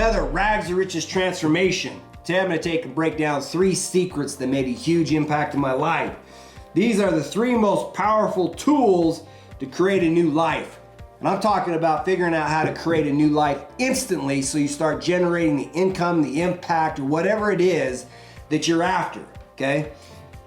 another Rags to Riches transformation. Today I'm going to take and break down 3 secrets that made a huge impact in my life. These are the 3 most powerful tools to create a new life. And I'm talking about figuring out how to create a new life instantly so you start generating the income, the impact, or whatever it is that you're after, okay?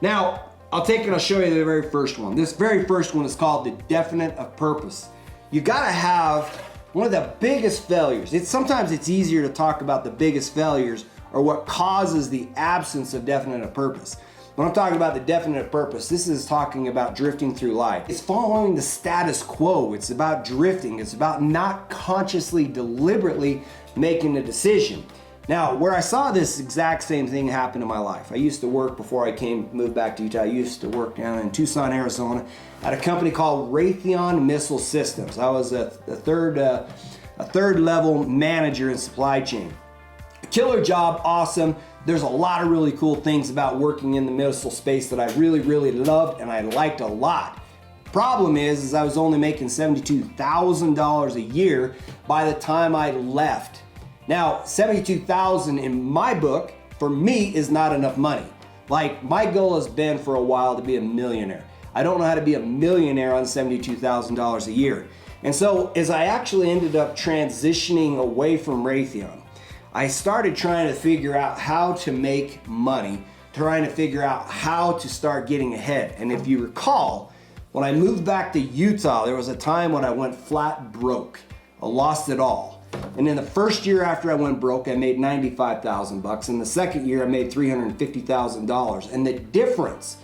Now, I'll show you the very first one. This very first one is called the definite of purpose. You gotta have one of the biggest failures. Sometimes it's easier to talk about the biggest failures or what causes the absence of definite of purpose. When I'm talking about the definite of purpose, this is talking about drifting through life. It's following the status quo. It's about drifting. It's about not consciously, deliberately making a decision. Now, where I saw this exact same thing happen in my life, I used to work before I moved back to Utah. I used to work down in Tucson, Arizona, at a company called Raytheon Missile Systems. I was a third level manager in supply chain. A killer job, awesome. There's a lot of really cool things about working in the missile space that I really, really loved and I liked a lot. Problem is I was only making $72,000 a year by the time I left. Now, $72,000 in my book, for me, is not enough money. Like, my goal has been for a while to be a millionaire. I don't know how to be a millionaire on $72,000 a year. And so, as I actually ended up transitioning away from Raytheon, I started trying to figure out how to make money, trying to figure out how to start getting ahead. And if you recall, when I moved back to Utah, there was a time when I went flat broke. I lost it all. And in the first year after I went broke, I made $95,000. In the second year, I made $350,000. And the difference,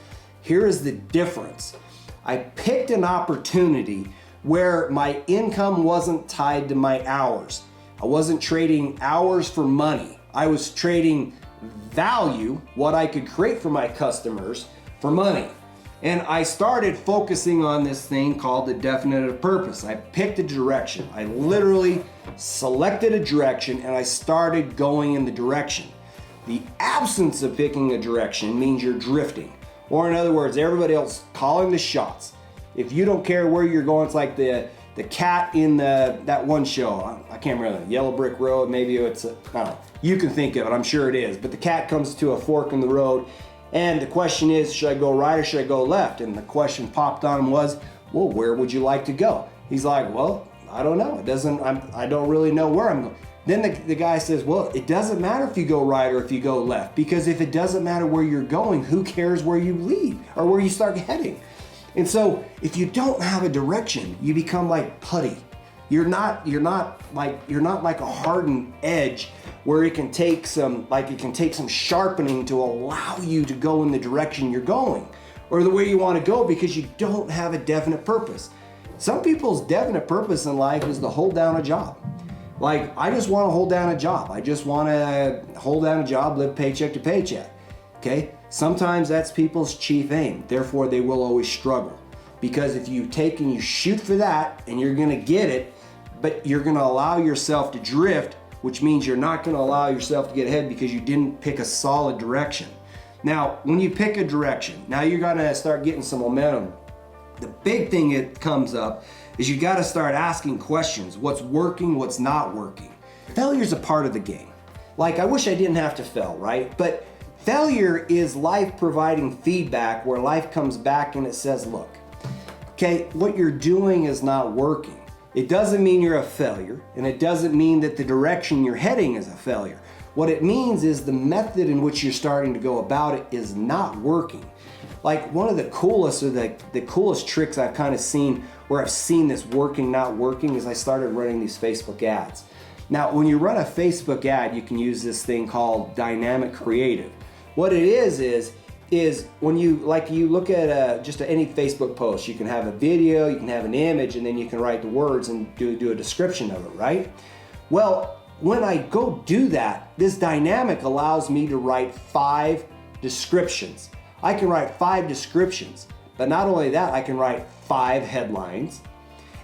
here is the difference. I picked an opportunity where my income wasn't tied to my hours. I wasn't trading hours for money. I was trading value, what I could create for my customers, for money. And I started focusing on this thing called the definite of purpose. I picked a direction. I literally selected a direction and I started going in the direction. The absence of picking a direction means you're drifting. Or in other words, everybody else calling the shots. If you don't care where you're going, it's like the cat in that one show. I can't remember, Yellow Brick Road, maybe it's, I don't know. You can think of it, I'm sure it is. But the cat comes to a fork in the road and the question is, should I go right or should I go left? And the question popped on him was, well, where would you like to go? He's like, well, I don't know. I don't really know where I'm going. Then the guy says, well, it doesn't matter if you go right or if you go left, because if it doesn't matter where you're going, who cares where you leave or where you start heading? And so if you don't have a direction, you become like putty. You're not like a hardened edge where it can take some sharpening to allow you to go in the direction you're going or the way you want to go, because you don't have a definite purpose. Some people's definite purpose in life is to hold down a job. Like, I just want to hold down a job. I just want to hold down a job, live paycheck to paycheck. Okay? Sometimes that's people's chief aim. Therefore, they will always struggle. Because if you take and you shoot for that and you're going to get it, but you're going to allow yourself to drift, which means you're not going to allow yourself to get ahead because you didn't pick a solid direction. Now, when you pick a direction, now you're going to start getting some momentum. The big thing that comes up is you got to start asking questions. What's working? What's not working? Failure is a part of the game. Like, I wish I didn't have to fail, right? But failure is life providing feedback where life comes back and it says, look, okay, what you're doing is not working. It doesn't mean you're a failure, and it doesn't mean that the direction you're heading is a failure. What it means is the method in which you're starting to go about it is not working. Like, one of the coolest or the coolest tricks I've kind of seen where I've seen this working, not working, is I started running these Facebook ads. Now, when you run a Facebook ad, you can use this thing called dynamic creative. What it is when you look at just any Facebook post, you can have a video, you can have an image, and then you can write the words and do a description of it, right? Well, when I go do that, this dynamic allows me to write 5 descriptions. I can write 5 descriptions, but not only that, I can write 5 headlines,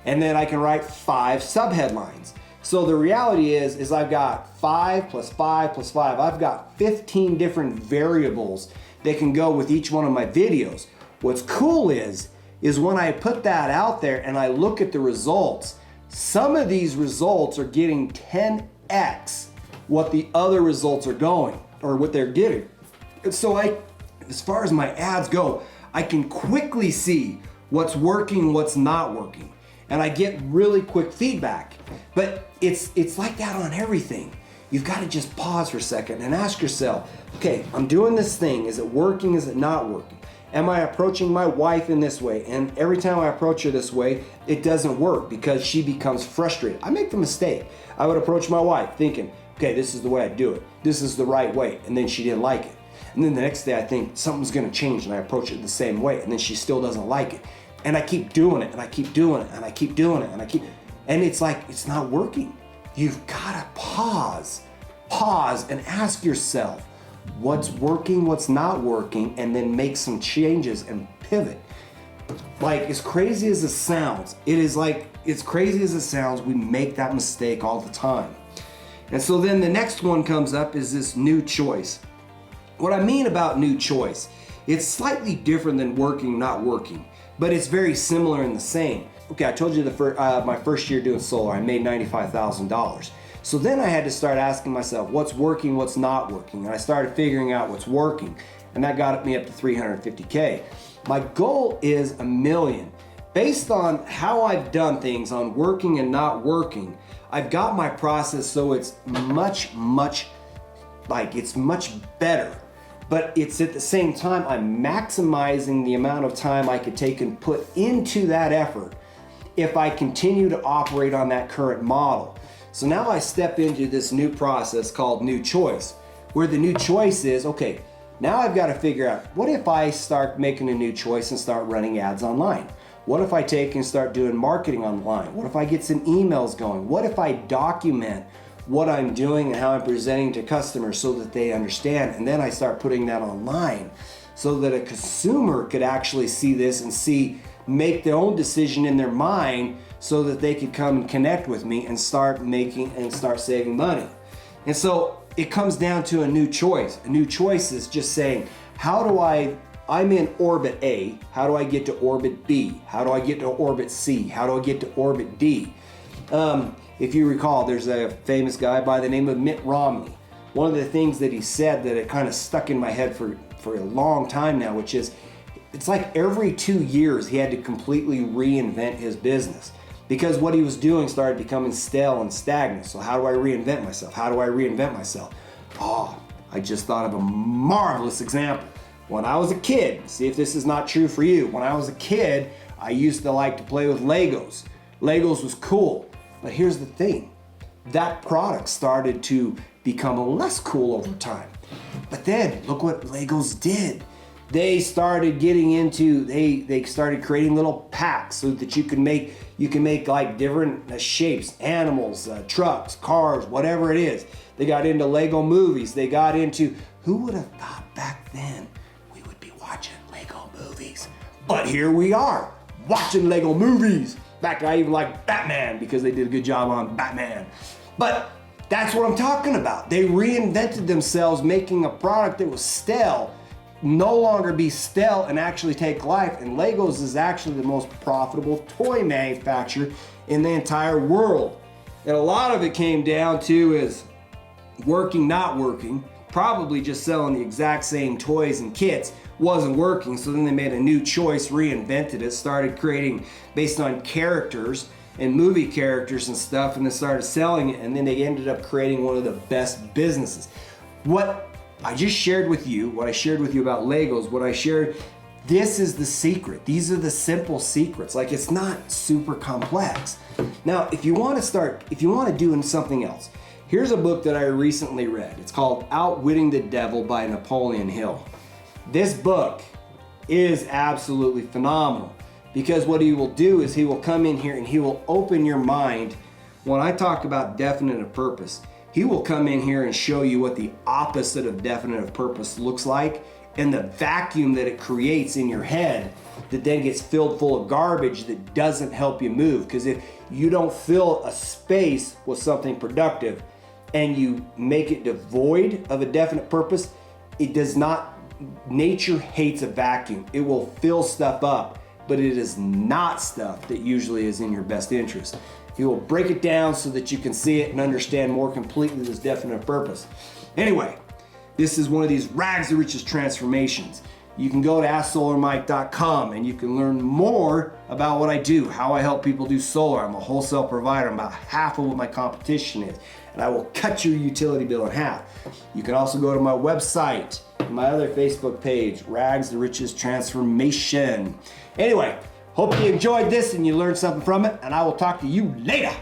and then I can write 5 subheadlines. So the reality is I've got 5 plus 5 plus 5. I've got 15 different variables that can go with each one of my videos. What's cool is when I put that out there and I look at the results, some of these results are getting 10x what the other results are going or what they're getting. And so as far as my ads go, I can quickly see what's working, what's not working. And I get really quick feedback. But it's like that on everything. You've got to just pause for a second and ask yourself, okay, I'm doing this thing. Is it working? Is it not working? Am I approaching my wife in this way? And every time I approach her this way, it doesn't work because she becomes frustrated. I make the mistake. I would approach my wife thinking, okay, this is the way I do it. This is the right way. And then she didn't like it. And then the next day I think something's gonna change and I approach it the same way. And then she still doesn't like it. And I keep doing it and I keep doing it and I keep doing it and it's like, it's not working. You've gotta pause and ask yourself what's working, what's not working, and then make some changes and pivot. Like, as crazy as it sounds, we make that mistake all the time. And so then the next one comes up is this new choice. What I mean about new choice, it's slightly different than working, not working, but it's very similar in the same. Okay, I told you my first year doing solar, I made $95,000. So then I had to start asking myself, what's working, what's not working? And I started figuring out what's working, and that got me up to 350K. My goal is $1 million. Based on how I've done things on working and not working, I've got my process so it's much better. But it's at the same time, I'm maximizing the amount of time I could take and put into that effort if I continue to operate on that current model. So now I step into this new process called new choice, where the new choice is, okay, now I've got to figure out, what if I start making a new choice and start running ads online? What if I take and start doing marketing online? What if I get some emails going? What if I document what I'm doing and how I'm presenting to customers so that they understand? And then I start putting that online so that a consumer could actually see this and make their own decision in their mind so that they could come and connect with me and start saving money. And so it comes down to a new choice. A new choice is just saying, I'm in orbit A, how do I get to orbit B? How do I get to orbit C? How do I get to orbit D? If you recall, there's a famous guy by the name of Mitt Romney. One of the things that he said that it kind of stuck in my head for a long time now, which is, it's like every 2 years he had to completely reinvent his business because what he was doing started becoming stale and stagnant. So how do I reinvent myself? How do I reinvent myself? I just thought of a marvelous example. When I was a kid, see if this is not true for you. When I was a kid, I used to like to play with Legos. Legos was cool, but here's the thing. That product started to become less cool over time. But then look what Legos did. They started getting into, they started creating little packs so that you can make like different shapes, animals, trucks, cars, whatever it is. They got into Lego movies. They got into, who would have thought back then we would be watching Lego movies? But here we are, watching Lego movies. In fact, I even like Batman because they did a good job on Batman. But that's what I'm talking about. They reinvented themselves, making a product that was stale no longer be stale and actually take life. And Legos is actually the most profitable toy manufacturer in the entire world. And a lot of it came down to is working, not working, probably just selling the exact same toys and kits wasn't working. So then they made a new choice, reinvented it, started creating based on characters and movie characters and stuff, and then started selling it. And then they ended up creating one of the best businesses. What I just shared with you, what I shared with you about Legos, this is the secret. These are the simple secrets. Like, it's not super complex. Now, if you want to do something else, here's a book that I recently read. It's called Outwitting the Devil by Napoleon Hill. This book is absolutely phenomenal because what he will do is he will come in here and he will open your mind. When I talk about definite of purpose, he will come in here and show you what the opposite of definite of purpose looks like and the vacuum that it creates in your head that then gets filled full of garbage that doesn't help you move. Because if you don't fill a space with something productive and you make it devoid of a definite purpose, it does not, nature hates a vacuum. It will fill stuff up, but it is not stuff that usually is in your best interest. He will break it down so that you can see it and understand more completely this definite purpose. Anyway, this is one of these rags to riches transformations. You can go to AskSolarMike.com and you can learn more about what I do, how I help people do solar. I'm a wholesale provider. I'm about half of what my competition is, and I will cut your utility bill in half. You can also go to my website, my other Facebook page, Rags to Riches Transformation. Anyway, hope you enjoyed this and you learned something from it, and I will talk to you later.